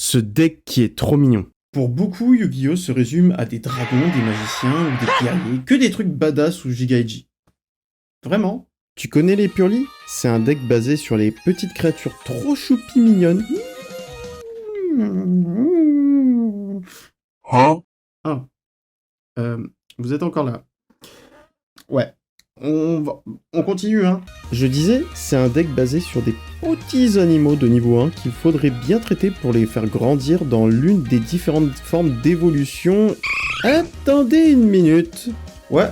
Ce deck qui est trop mignon. Pour beaucoup, Yu-Gi-Oh! Se résume à des dragons, des magiciens ou des guerriers, que des trucs badass ou gigaiji. Vraiment. Tu connais les Purli? C'est un deck basé sur les petites créatures trop choupies mignonnes. Hein? Ah. Vous êtes encore là. Ouais. On continue, hein. Je disais, c'est un deck basé sur des petits animaux de niveau 1 qu'il faudrait bien traiter pour les faire grandir dans l'une des différentes formes d'évolution. Attendez une minute. Ouais,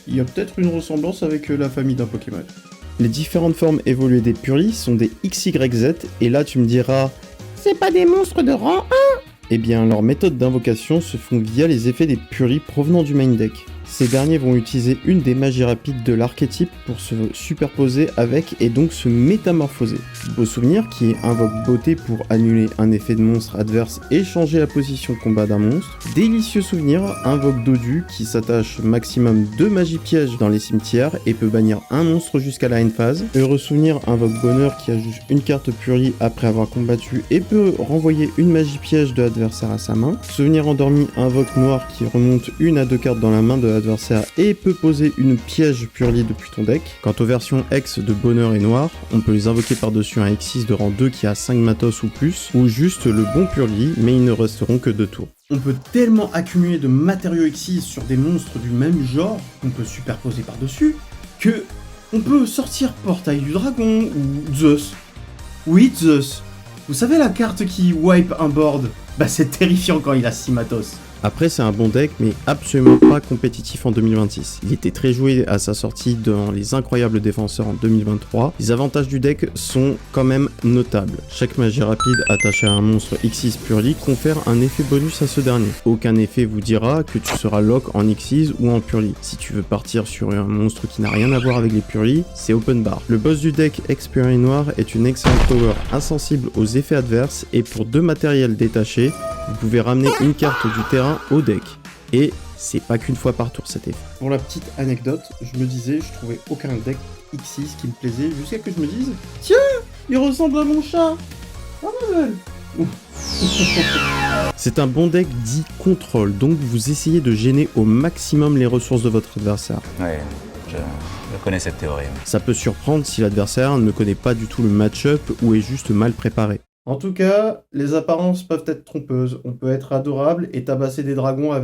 il y a peut-être une ressemblance avec la famille d'un Pokémon. Les différentes formes évoluées des Purli sont des XYZ, et là tu me diras, c'est pas des monstres de rang 1? Eh bien, leurs méthodes d'invocation se font via les effets des Purli provenant du main deck. Ces derniers vont utiliser une des magies rapides de l'archétype pour se superposer avec et donc se métamorphoser. Beau souvenir qui invoque beauté pour annuler un effet de monstre adverse et changer la position de combat d'un monstre. Délicieux souvenir invoque Dodu qui s'attache maximum 2 magies pièges dans les cimetières et peut bannir un monstre jusqu'à la end phase. Heureux souvenir invoque Bonheur qui ajoute une carte Purli après avoir combattu et peut renvoyer une magie piège de l'adversaire à sa main. Souvenir endormi invoque Noir qui remonte 1 à 2 cartes dans la main de l'adversaire et peut poser une piège Purli depuis ton deck. Quant aux versions X de Bonheur et Noir, on peut les invoquer par-dessus un X6 de rang 2 qui a 5 matos ou plus, ou juste le bon Purli, mais ils ne resteront que 2 tours. On peut tellement accumuler de matériaux X6 sur des monstres du même genre, qu'on peut superposer par-dessus, que on peut sortir Portail du Dragon ou Zeus. Oui, Zeus. Vous savez la carte qui wipe un board? Bah c'est terrifiant quand il a 6 matos. Après, c'est un bon deck, mais absolument pas compétitif en 2026. Il était très joué à sa sortie dans les incroyables défenseurs en 2023. Les avantages du deck sont quand même notables. Chaque magie rapide attachée à un monstre X6 Purli confère un effet bonus à ce dernier. Aucun effet vous dira que tu seras lock en X6 ou en Purli. Si tu veux partir sur un monstre qui n'a rien à voir avec les Purli, c'est open bar. Le boss du deck X-Purli Noir est une excellente power insensible aux effets adverses et pour 2 matériels détachés, vous pouvez ramener une carte du terrain au deck. Et c'est pas qu'une fois par tour cet effet. Pour la petite anecdote, je me disais, je trouvais aucun deck X6 qui me plaisait, jusqu'à que je me dise, tiens, il ressemble à mon chat. Pas mal. C'est un bon deck dit contrôle, donc vous essayez de gêner au maximum les ressources de votre adversaire. Ouais, je connais cette théorie. Ça peut surprendre si l'adversaire ne connaît pas du tout le match-up ou est juste mal préparé. En tout cas, les apparences peuvent être trompeuses. On peut être adorable et tabasser des dragons avec